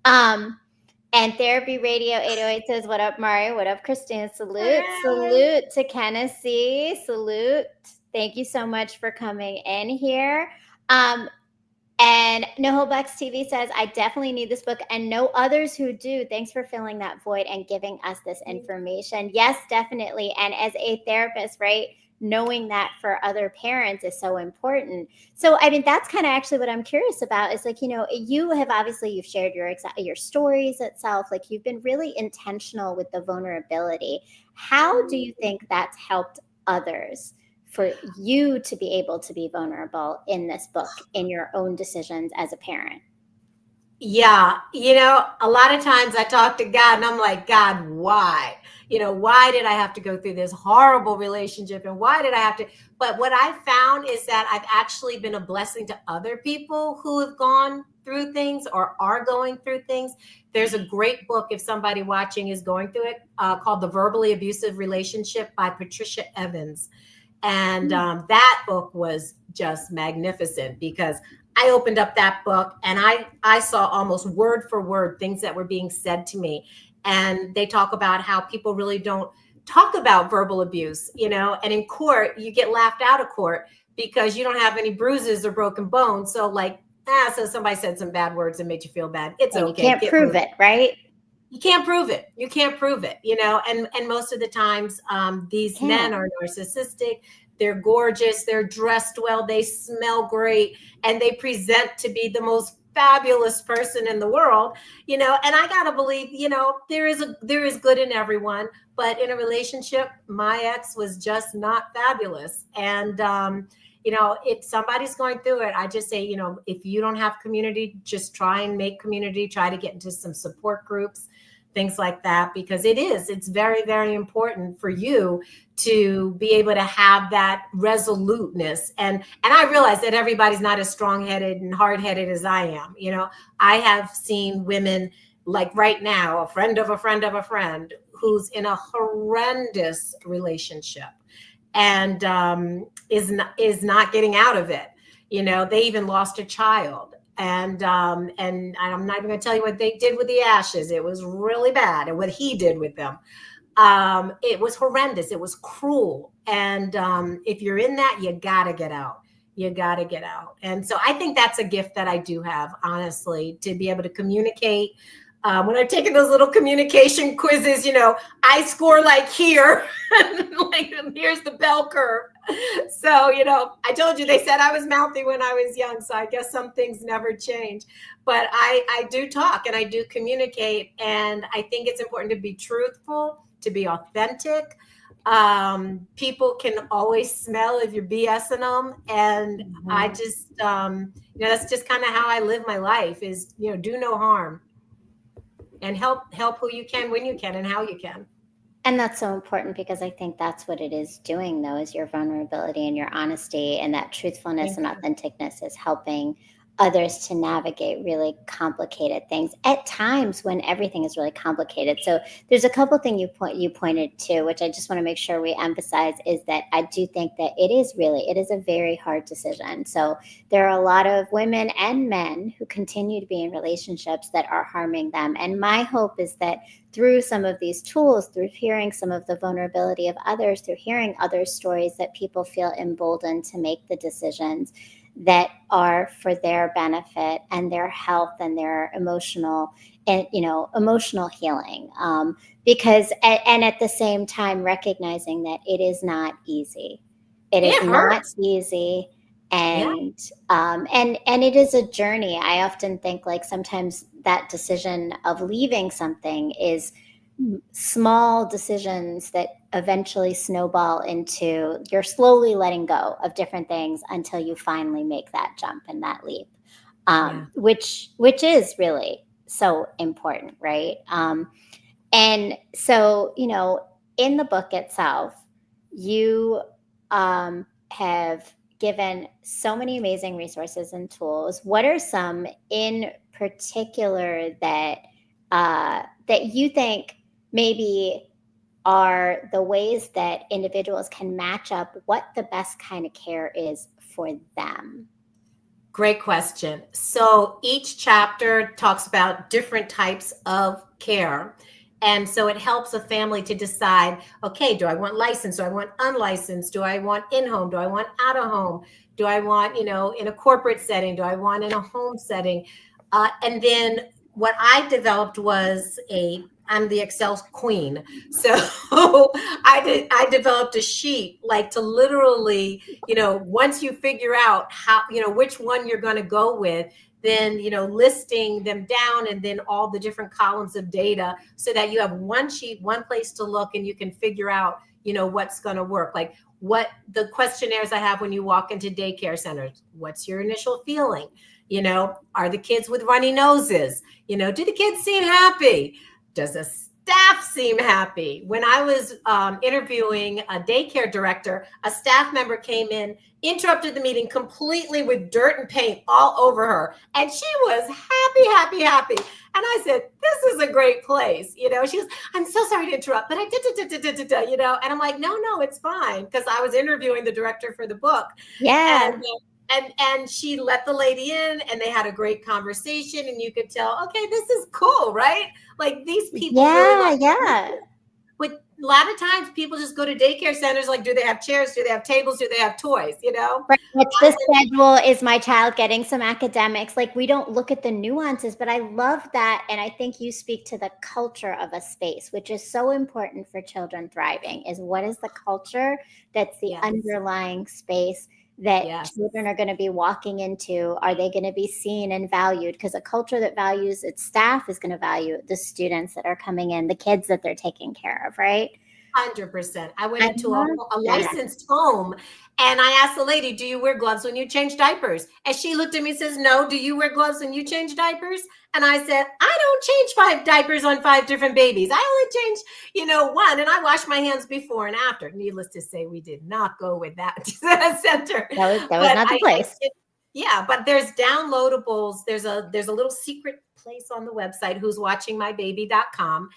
And Therapy Radio 808 says, what up, Mario? What up, Christina? Salute. Salute to Tennessee. Salute. Thank you so much for coming in here. And No Holdbacks TV says, I definitely need this book and know others who do. Thanks for filling that void and giving us this information. Yes, definitely. And as a therapist, right, knowing that for other parents is so important. So, I mean, that's kind of actually what I'm curious about is like, you have obviously you've shared your stories itself. Like you've been really intentional with the vulnerability. How do you think that's helped others for you to be able to be vulnerable in this book, in your own decisions as a parent? Yeah, a lot of times I talk to God and I'm like, God, why? Why did I have to go through this horrible relationship, and why did I have to? But what I found is that I've actually been a blessing to other people who have gone through things or are going through things. There's a great book, if somebody watching is going through it, called The Verbally Abusive Relationship by Patricia Evans. And that book was just magnificent, because I opened up that book and I saw almost word for word things that were being said to me. And they talk about how people really don't talk about verbal abuse, and in court, you get laughed out of court because you don't have any bruises or broken bones. So, like, so somebody said some bad words and made you feel bad. It's And you okay. can't prove it, right? You can't prove it. You can't prove it, and most of the times, these men are narcissistic. They're gorgeous. They're dressed well. They smell great, and they present to be the most fabulous person in the world, and I gotta believe, there is good in everyone. But in a relationship, my ex was just not fabulous. And if somebody's going through it, I just say, if you don't have community, just try and make community. Try to get into some support groups, things like that, because it's very, very important for you to be able to have that resoluteness. And I realize that everybody's not as strong-headed and hard-headed as I am. I have seen women, like right now, a friend of a friend of a friend who's in a horrendous relationship and is not getting out of it. They even lost a child. And I'm not even going to tell you what they did with the ashes. It was really bad. And what he did with them, it was horrendous. It was cruel. And if you're in that, you got to get out. You got to get out. And so I think that's a gift that I do have, honestly, to be able to communicate. When I've taken those little communication quizzes, I score like here, like here's the bell curve. So, I told you, they said I was mouthy when I was young. So I guess some things never change. But I do talk and I do communicate. And I think it's important to be truthful, to be authentic. People can always smell if you're BSing them. And I just, that's just kind of how I live my life, is, do no harm. And help who you can, when you can, and how you can. And that's so important, because I think that's what it is doing, though, is your vulnerability and your honesty, and that truthfulness and authenticness is helping others to navigate really complicated things at times when everything is really complicated. So there's a couple things you pointed to, which I just want to make sure we emphasize, is that I do think that it is a very hard decision. So there are a lot of women and men who continue to be in relationships that are harming them. And my hope is that through some of these tools, through hearing some of the vulnerability of others, through hearing other stories, that people feel emboldened to make the decisions that are for their benefit and their health and their emotional healing. Because at the same time, recognizing that it is not easy. It is not easy. And it is a journey. I often think, like, sometimes that decision of leaving something is small decisions that eventually snowball into you're slowly letting go of different things until you finally make that jump and that leap, which is really so important, right? And so, in the book itself, you have given so many amazing resources and tools. What are some in particular that you think maybe are the ways that individuals can match up what the best kind of care is for them? Great question. So each chapter talks about different types of care. And so it helps a family to decide, okay, do I want licensed? Do I want unlicensed? Do I want in-home? Do I want out of home? Do I want, in a corporate setting? Do I want in a home setting? And then what I developed was I'm the Excel queen. So I developed a sheet, like, to literally, once you figure out how, which one you're going to go with, then, listing them down, and then all the different columns of data, so that you have one sheet, one place to look, and you can figure out, what's going to work. Like what the questionnaires I have when you walk into daycare centers, what's your initial feeling? Are the kids with runny noses? Do the kids seem happy? Does the staff seem happy? When I was interviewing a daycare director, a staff member came in, interrupted the meeting completely with dirt and paint all over her. And she was happy, happy, happy. And I said, this is a great place. She goes, I'm so sorry to interrupt, but I did, and I'm like, no, it's fine. Because I was interviewing the director for the book. Yeah. And she let the lady in and they had a great conversation and you could tell, okay, this is cool, right? Like these people really But a lot of times people just go to daycare centers like, do they have chairs? Do they have tables? Do they have toys? Right. What's the schedule? Is my child getting some academics? Like we don't look at the nuances, but I love that. And I think you speak to the culture of a space, which is so important for children thriving, is what is the culture that's the underlying space that children are going to be walking into? Are they going to be seen and valued? Because a culture that values its staff is going to value the students that are coming in, the kids that they're taking care of, right? 100%. I went into a licensed home and I asked the lady, do you wear gloves when you change diapers? And she looked at me and says, no. Do you wear gloves when you change diapers? And I said, I don't change 5 diapers on 5 different babies. I only change, one. And I wash my hands before and after. Needless to say, we did not go with that center. That was not the place. But there's downloadables. There's a little secret place on the website, who'swatchingmybaby.com.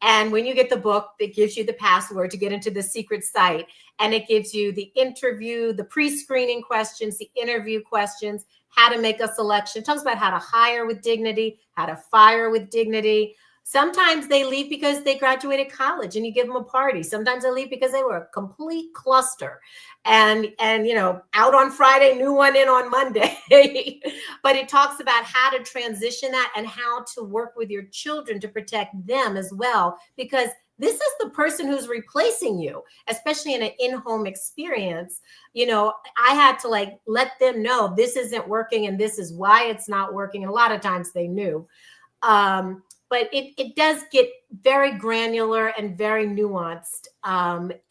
And when you get the book, it gives you the password to get into the secret site. And it gives you the interview, the pre-screening questions, the interview questions, how to make a selection. It talks about how to hire with dignity, how to fire with dignity. Sometimes they leave because they graduated college and you give them a party. Sometimes they leave because they were a complete cluster and out on Friday, new one in on Monday. But it talks about how to transition that and how to work with your children to protect them as well, because this is the person who's replacing you, especially in an in-home experience. I had to let them know this isn't working and this is why it's not working. And a lot of times they knew. But it does get very granular and very nuanced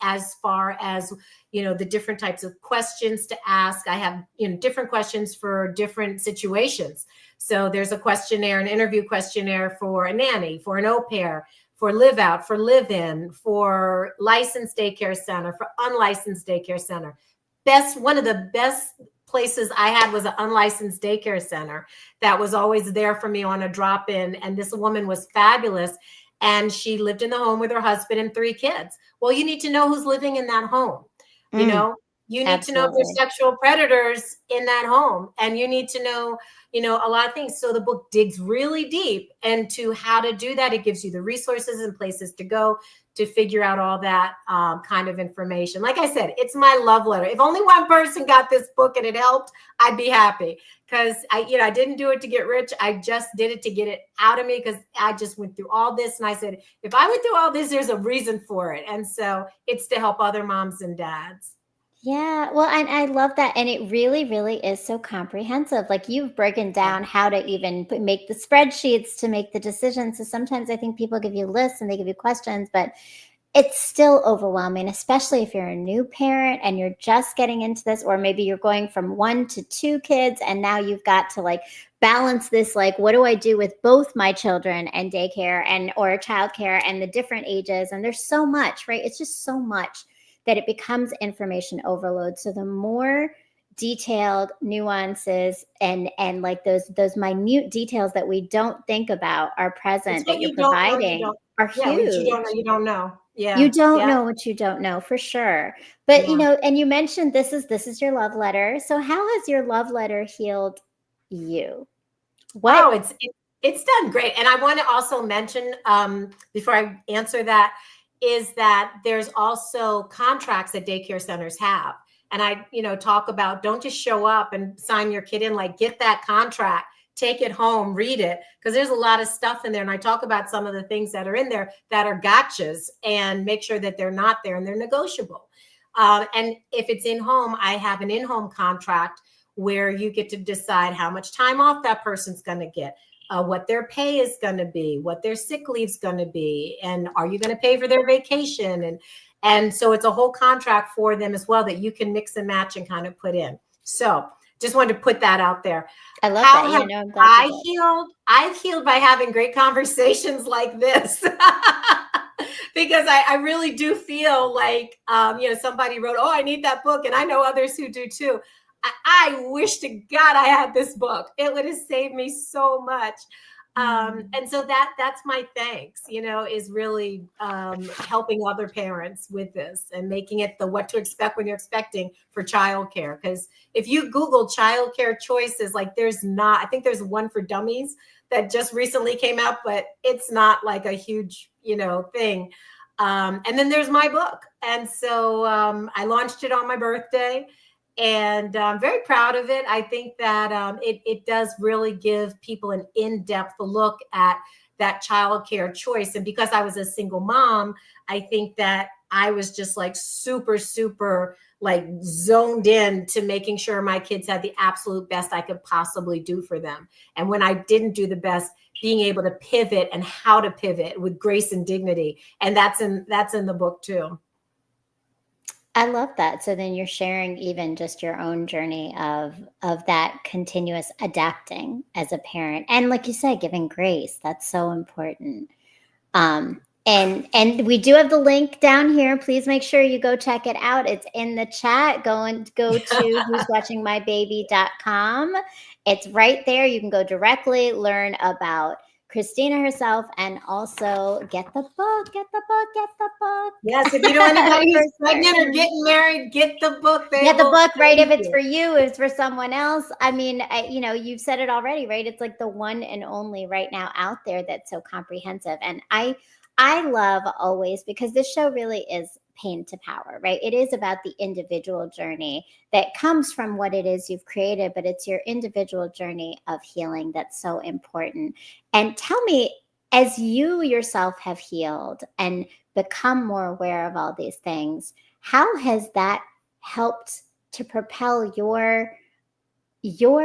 as far as, the different types of questions to ask. I have, different questions for different situations. So there's a questionnaire, an interview questionnaire for a nanny, for an au pair, for live out, for live in, for licensed daycare center, for unlicensed daycare center. One of the best places I had was an unlicensed daycare center that was always there for me on a drop-in. And this woman was fabulous. And she lived in the home with her husband and 3 kids. Well, you need to know who's living in that home. You need to know if there's sexual predators in that home. And you need to know, a lot of things. So the book digs really deep into how to do that. It gives you the resources and places to go to figure out all that kind of information. Like I said, it's my love letter. If only one person got this book and it helped, I'd be happy. Because I didn't do it to get rich. I just did it to get it out of me because I just went through all this. And I said, if I went through all this, there's a reason for it. And so it's to help other moms and dads. Yeah, well, and I love that. And it really, really is so comprehensive. Like you've broken down how to even make the spreadsheets to make the decisions. So sometimes I think people give you lists and they give you questions, but it's still overwhelming, especially if you're a new parent and you're just getting into this, or maybe you're going from 1 to 2 kids and now you've got to balance this, what do I do with both my children and daycare or childcare and the different ages? And there's so much, right? It's just so much that it becomes information overload. So the more detailed nuances and those minute details that we don't think about are present that you're providing are huge. You don't know. Yeah. You don't know what you don't know, for sure. But and you mentioned this is your love letter. So how has your love letter healed you? Wow, it's done great. And I want to also mention before I answer that, is that there's also contracts that daycare centers have. And I, talk about, don't just show up and sign your kid in, get that contract, take it home, read it, because there's a lot of stuff in there. And I talk about some of the things that are in there that are gotchas and make sure that they're not there and they're negotiable. And if it's in home, I have an in-home contract where you get to decide how much time off that person's going to get. What their pay is going to be, what their sick leave is going to be, and are you going to pay for their vacation? And so it's a whole contract for them as well that you can mix and match and kind of put in. So just wanted to put that out there. I love How that. have I'm glad you did. healed? I've healed by having great conversations like this. Because I really do feel like, somebody wrote, oh, I need that book. And I know others who do too. I wish to God I had this book. It would have saved me so much. And so that's my thanks, is really helping other parents with this and making it the what to expect when you're expecting for childcare. Because if you Google childcare choices, like I think there's one for dummies that just recently came out, but it's not like a huge, thing. And then there's my book. And so I launched it on my birthday. And I'm very proud of it. I think that it does really give people an in-depth look at that childcare choice. And because I was a single mom, I think that I was just like super, super like zoned in to making sure my kids had the absolute best I could possibly do for them. And when I didn't do the best, being able to pivot and how to pivot with grace and dignity. And that's in the book too. I love that. So then you're sharing even just your own journey of that continuous adapting as a parent. And like you said, giving grace. That's so important. And we do have the link down here. Please make sure you go check it out. It's in the chat. Go to who'swatchingmybaby.com. It's right there. You can go directly, learn about Christina herself, and also get the book. Yes, if you know anybody who's pregnant or getting married, get the book. Get the book, right? If it's for you, if it's for someone else. I mean, you've said it already, right? It's like the one and only right now out there that's so comprehensive. And I love always, because this show really is pain to power, right? It is about the individual journey that comes from what it is you've created, but it's your individual journey of healing that's so important. And tell me, as you yourself have healed and become more aware of all these things, how has that helped to propel your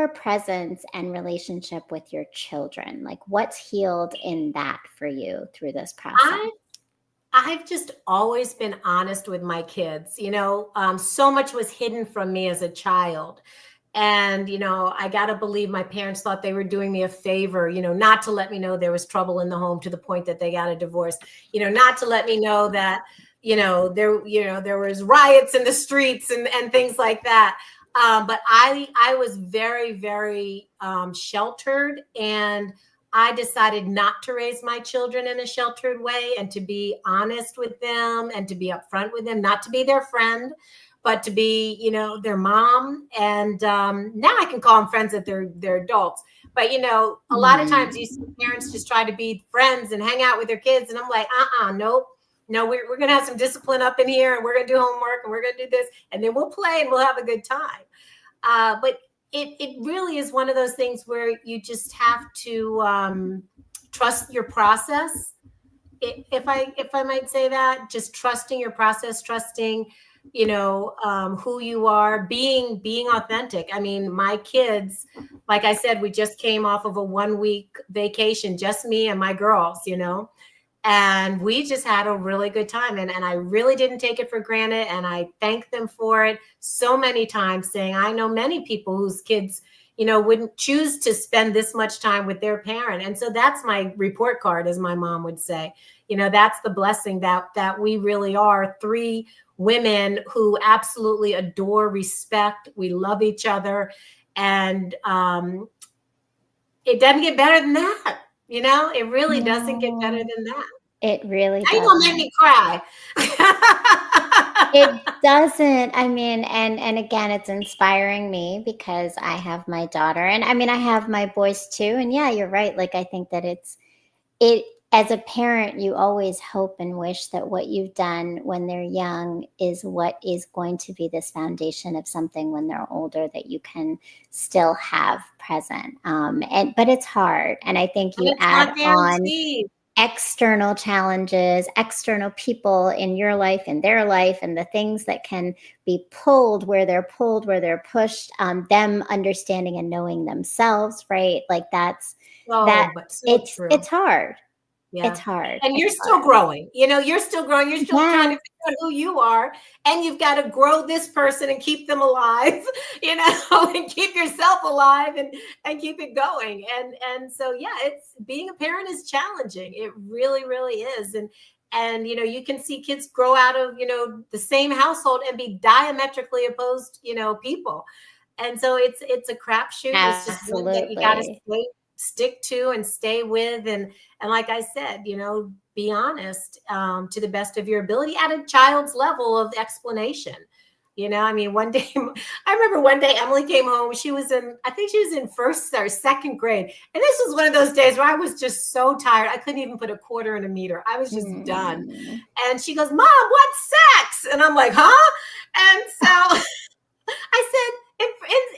presence and relationship with your children? Like, what's healed in that for you through this process? I've just always been honest with my kids. So much was hidden from me as a child. And, I got to believe my parents thought they were doing me a favor, not to let me know there was trouble in the home to the point that they got a divorce, not to let me know that, there was riots in the streets and things like that. But I was very, very sheltered, and I decided not to raise my children in a sheltered way and to be honest with them and to be upfront with them, not to be their friend, but to be, their mom. And now I can call them friends if they're adults. But, a lot of times you see parents just try to be friends and hang out with their kids. And I'm like, nope. No, we're going to have some discipline up in here, and we're going to do homework, and we're going to do this, and then we'll play and we'll have a good time. But it really is one of those things where you just have to trust your process. If I might say that, just trusting your process, trusting, who you are, being authentic. I mean, my kids, like I said, we just came off of a 1-week vacation, just me and my girls, and we just had a really good time. And I really didn't take it for granted. And I thank them for it so many times, saying, I know many people whose kids, wouldn't choose to spend this much time with their parent. And so that's my report card, as my mom would say. That's the blessing that we really are 3 women who absolutely adore, respect. We love each other. And it doesn't get better than that. It really doesn't get better than that. It really doesn't. You're going to make me cry. It doesn't. I mean, and again, it's inspiring me because I have my daughter, and I mean, I have my boys too. And yeah, you're right. Like, I think that it as a parent, you always hope and wish that what you've done when they're young is what is going to be this foundation of something when they're older that you can still have present. But it's hard. And I think you add on external challenges, external people in your life, in their life, and the things that can be pulled, where they're pushed, them understanding and knowing themselves, right? Like it's hard. Yeah. It's hard. And you're It's still hard. growing. You're still growing. You're still trying to Yeah. figure out who you are. And you've got to grow this person and keep them alive, and keep yourself alive and keep it going. And so yeah, it's being a parent is challenging. It really, really is. And you can see kids grow out of, the same household and be diametrically opposed, people. And so it's a crapshoot. It's just one that you got to Absolutely. stick to and stay with. And like I said, be honest, to the best of your ability at a child's level of explanation. I mean, one day, I remember one day Emily came home. I think she was in first or second grade. And this was one of those days where I was just so tired. I couldn't even put a quarter in a meter. I was just done. Mm. And she goes, Mom, what's sex? And I'm like, huh? And so I said,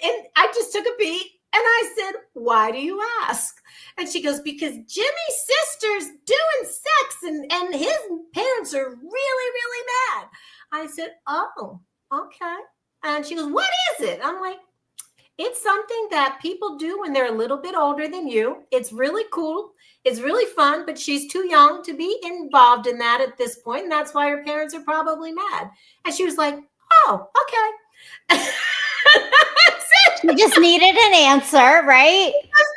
and I just took a beat and I said, why do you ask? And she goes, because Jimmy's sister's doing sex and his parents are really, really mad. I said, oh, okay. And she goes, what is it? I'm like, it's something that people do when they're a little bit older than you. It's really cool. It's really fun, but she's too young to be involved in that at this point. And that's why her parents are probably mad. And she was like, oh, okay. You just needed an answer, right?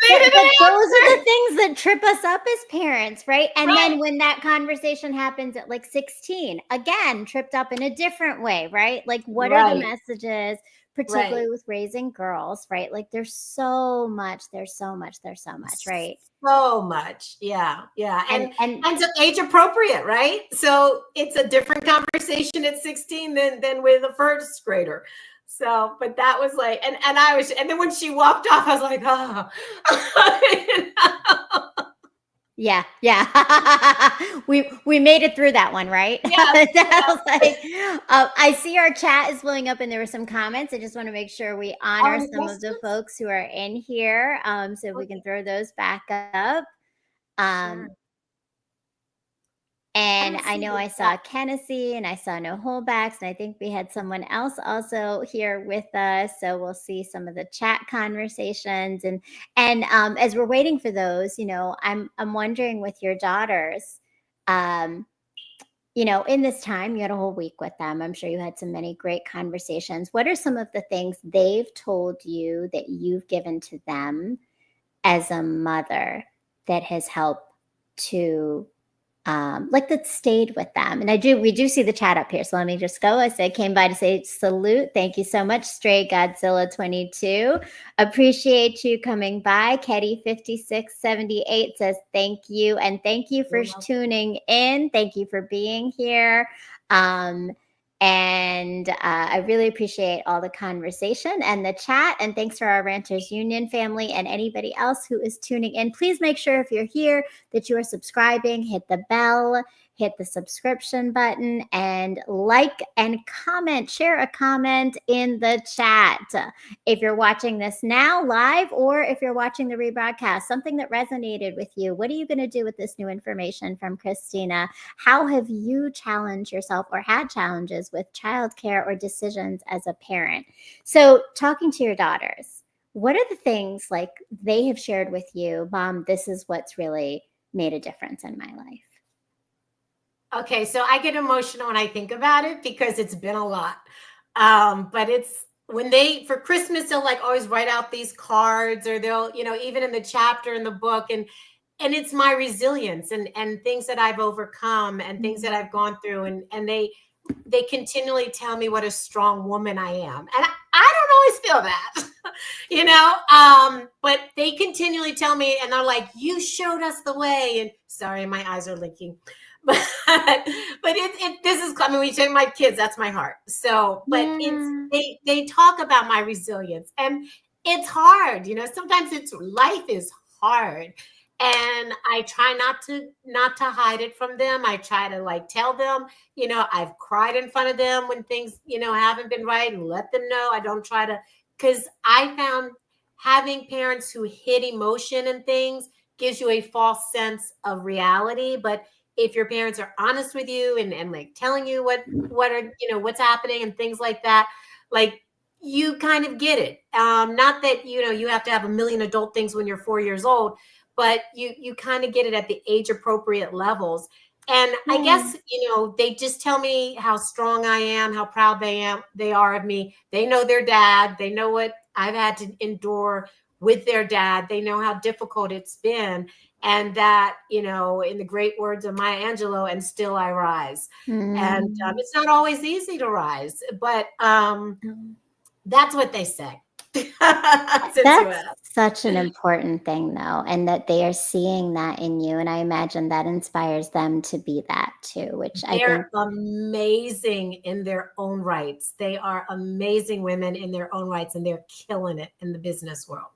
But those are the things that trip us up as parents, right? And Right. then when that conversation happens at like 16, again, tripped up in a different way, right? Like, what are the messages, particularly with raising girls, right? Like, there's so much, right? So much. Yeah. Yeah. And so age appropriate, right? So it's a different conversation at 16 than with a first grader. So, but that was like, and then when she walked off, I was like, oh, yeah. we made it through that one, right? Yeah. I see our chat is blowing up and there were some comments. I just want to make sure we honor some of the folks who are in here. So if we can throw those back up. Sure. And I know I saw Kennedy and I saw No Holdbacks, and I think we had someone else also here with us. So we'll see some of the chat conversations. And as we're waiting for those, I'm wondering with your daughters, in this time, you had a whole week with them. I'm sure you had many great conversations. What are some of the things they've told you that you've given to them as a mother that has helped to that stayed with them? And we do see the chat up here. So let me just go. I said, came by to say salute. Thank you so much. Stray Godzilla 22. Appreciate you coming by. Ketty 5678 says, thank you. And thank you for tuning in. Thank you for being here. And I really appreciate all the conversation and the chat. And thanks to our Ranters Union family and anybody else who is tuning in. Please make sure if you're here that you are subscribing, hit the bell, hit the subscription button, and like and comment, share a comment in the chat. If you're watching this now live or if you're watching the rebroadcast, something that resonated with you, what are you going to do with this new information from Christina? How have you challenged yourself or had challenges with childcare or decisions as a parent? So talking to your daughters, what are the things like they have shared with you? Mom, this is what's really made a difference in my life. Okay, so I get emotional when I think about it because it's been a lot. But it's when for Christmas, they'll like always write out these cards, or they'll, even in the chapter in the book, and it's my resilience and things that I've overcome and things that I've gone through, and they continually tell me what a strong woman I am. And I don't always feel that, but they continually tell me, and they're like, you showed us the way. And sorry, my eyes are leaking. But this is, I mean, when you take my kids, that's my heart. So, but they talk about my resilience, and it's hard, sometimes life is hard, and I try not to hide it from them. I try to like tell them, I've cried in front of them when things, haven't been right, and let them know. I don't try to, because I found having parents who hid emotion and things gives you a false sense of reality. But if your parents are honest with you and like telling you what are, what's happening and things like that, like you kind of get it. Not that, you have to have a million adult things when you're 4 years old, but you kind of get it at the age appropriate levels. And I Yeah. guess, they just tell me how strong I am, how proud they are of me. They know their dad. They know what I've had to endure with their dad. They know how difficult it's been. And that, in the great words of Maya Angelou, and still I rise. And Mm. it's not always easy to rise, but Mm. that's what they say. Since you That's asked. such an important thing, though, and that they are seeing that in you. And I imagine that inspires them to be that too, which I think. They're amazing in their own rights. They are amazing women in their own rights, and they're killing it in the business world.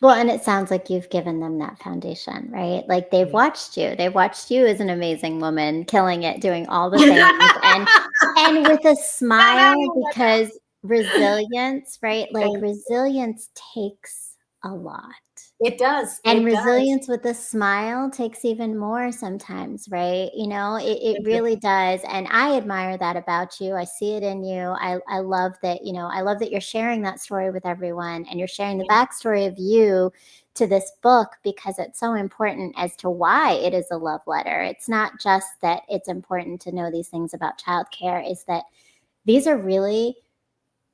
Well, and it sounds like you've given them that foundation, right? Like they've Yeah. watched you. They've watched you as an amazing woman, killing it, doing all the things, and with a I know smile, you want because resilience, right? Like that. resilience takes a lot. It does. And It does. resilience with a smile takes even more sometimes, right? It It really really- does. And I admire that about you. I see it in you. I love that, I love that you're sharing that story with everyone, and you're sharing the backstory of you to this book, because it's so important as to why it is a love letter. It's not just that it's important to know these things about childcare, is that these are really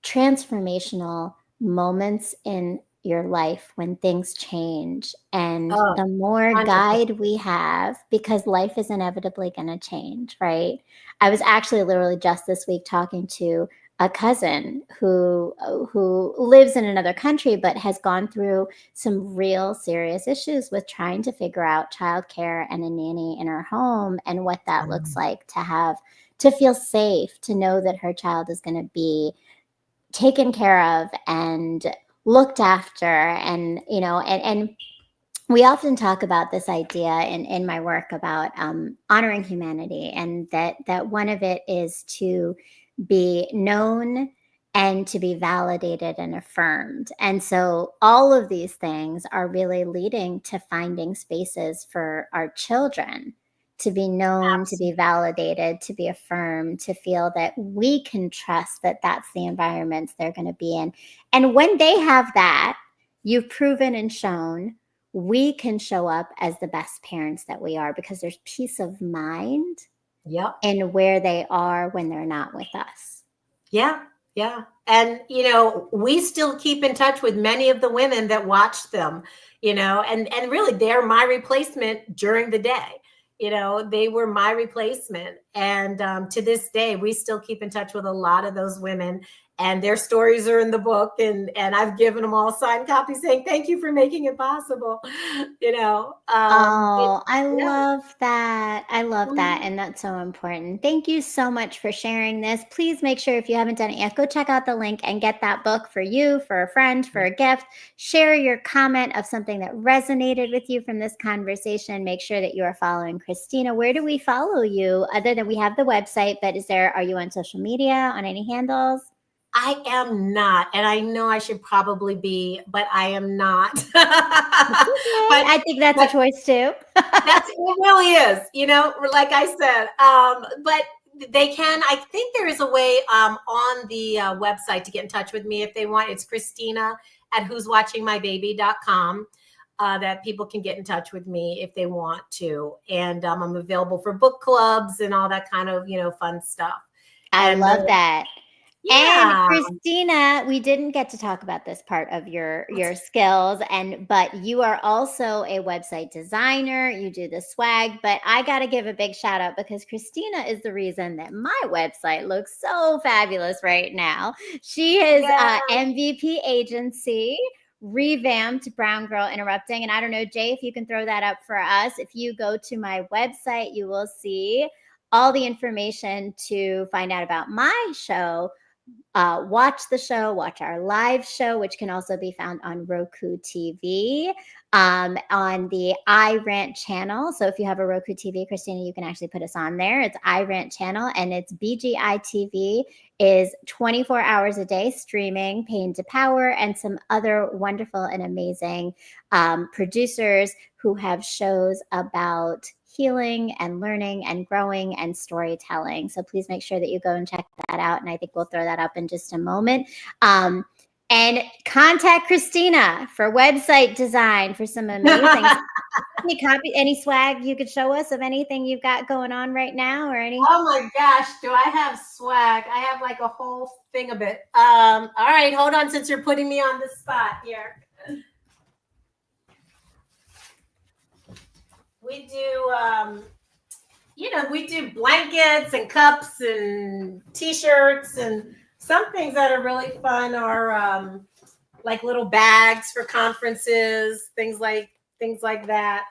transformational moments in your life when things change. And Oh, the more 100%. guide we have, because life is inevitably going to change, right? I was actually literally just this week talking to a cousin who lives in another country but has gone through some real serious issues with trying to figure out childcare and a nanny in her home, and what that looks like to feel safe, to know that her child is going to be taken care of and looked after. And we often talk about this idea in my work about honoring humanity, and that one of it is to be known and to be validated and affirmed. And so all of these things are really leading to finding spaces for our children to be known, to be Absolutely. validated, to be affirmed, to feel that we can trust that that's the environments they're going to be in. And when they have that, you've proven and shown, we can show up as the best parents that we are, because there's peace of mind Yep. in where they are when they're not with us. Yeah. Yeah. And, we still keep in touch with many of the women that watch them, and really they're my replacement during the day. They were my replacement. And to this day, we still keep in touch with a lot of those women, and their stories are in the book. And I've given them all signed copies saying, thank you for making it possible. Oh, I Yeah. love that. I love that. Mhm. And that's so important. Thank you so much for sharing this. Please make sure, if you haven't done it yet, go check out the link and get that book for you, for a friend, for a gift. Share your comment of something that resonated with you from this conversation. Make sure that you are following Christina. Where do we follow you, other than we have the website, but are you on social media, on any handles? I am not, and I know I should probably be, but I am not. It's okay. but I think that's a but choice too. it really is, like I said. But they can. I think there is a way on the website to get in touch with me if they want. It's Christina at who'swatchingmybaby.com. That people can get in touch with me if they want to, and I'm available for book clubs and all that kind of fun stuff. I And love that. And yeah. Christina, we didn't get to talk about this part of your skills, but you are also a website designer. You do the swag, but I got to give a big shout out, because Christina is the reason that my website looks so fabulous right now. She is Yeah. MVP agency, revamped Brown Girl Interrupting. And I don't know, Jay, if you can throw that up for us. If you go to my website, you will see all the information to find out about my show. Watch the show, watch our live show, which can also be found on Roku TV, on the iRant channel. So if you have a Roku TV, Christina, you can actually put us on there. It's iRant channel, and it's BGI TV, is 24 hours a day streaming Pain to Power, and some other wonderful and amazing producers who have shows about healing and learning and growing and storytelling. So please make sure that you go and check that out. And I think we'll throw that up in just a moment. Um, And contact Christina for website design for some amazing any swag you could show us of anything you've got going on right now or any? Oh my gosh, do I have swag? I have like a whole thing of it. All right, hold on, since you're putting me on the spot here. We do we do blankets and cups and t-shirts, and some things that are really fun are like little bags for conferences, things like that.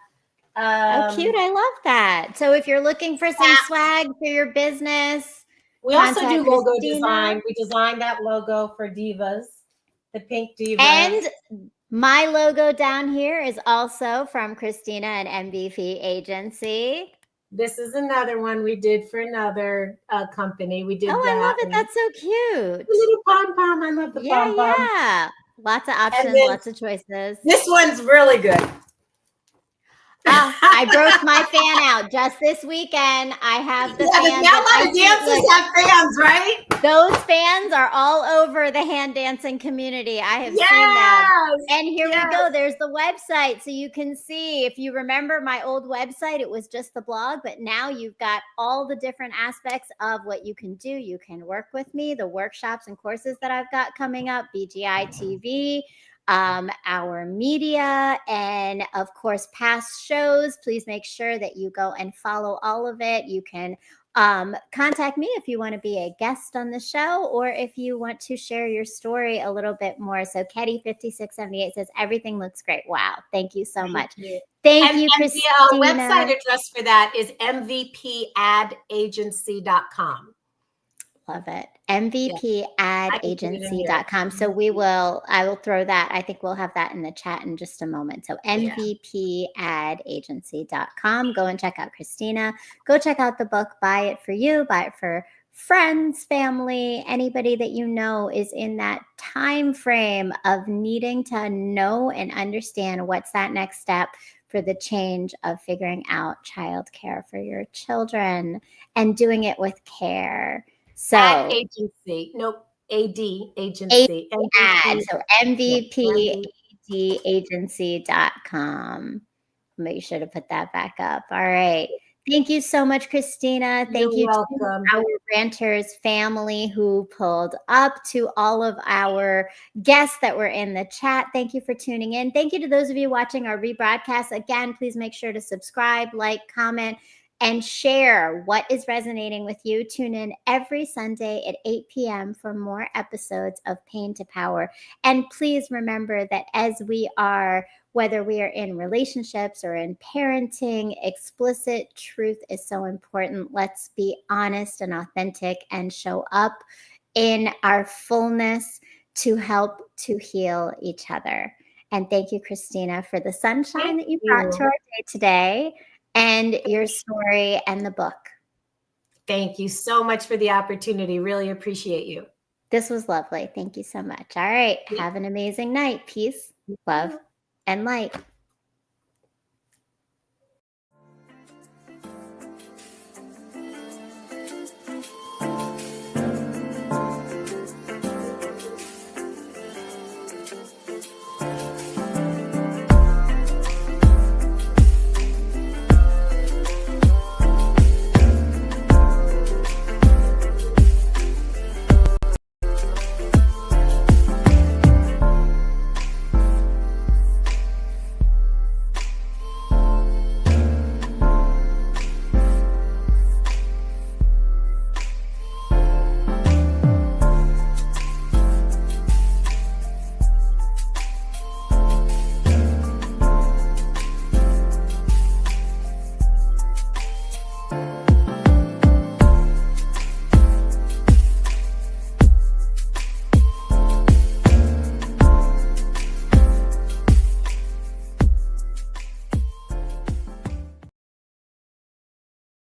Oh, cute. I love that. So if you're looking for some swag for your business, we also do contact logo Christina. design. We designed that logo for Divas, the pink Divas. And my logo down here is also from Christina and MVP Agency. This is another one we did for another company. We did that. I love it. That's so cute. The little pom-pom. I love the pom-pom. Yeah. Lots of options, lots of choices. This one's really good. I broke my fan out just this weekend. I have the fans. Now a lot of dancers have fans, right? Those fans are all over the hand dancing community. I have seen them. And here we go. There's the website. So you can see, if you remember my old website, it was just the blog, but now you've got all the different aspects of what you can do. You can work with me, the workshops and courses that I've got coming up, BGI TV, our media, and of course past shows. Please make sure that you go and follow all of it. You can contact me if you want to be a guest on the show, or if you want to share your story a little bit more. So Ketty5678 says everything looks great. Wow, thank you so much. Thank you, Christina. The website address for that is mvpadagency.com. Love it. mvpadagency.com. So I will throw that. I think we'll have that in the chat in just a moment. So mvpadagency.com. Go and check out Christina. Go check out the book. Buy it for you. Buy it for friends, family, anybody that you know is in that time frame of needing to know and understand what's that next step for the change of figuring out childcare for your children and doing it with care. So agency, nope, AD agency. So mvpadagency.com. Make sure to put that back up. All right. Thank you so much, Christina. Thank you to our Ranters family who pulled up, to all of our guests that were in the chat. Thank you for tuning in. Thank you to those of you watching our rebroadcast. Again, please make sure to subscribe, like, comment, and share what is resonating with you. Tune in every Sunday at 8 p.m. for more episodes of Pain to Power. And please remember that as we are, whether we are in relationships or in parenting, explicit truth is so important. Let's be honest and authentic and show up in our fullness to help to heal each other. And thank you, Christina, for the sunshine that you brought to our day today, and your story and the book. Thank you so much for the opportunity. Really appreciate you. This was lovely. Thank you so much. All right. Have an amazing night. Peace, love, and light.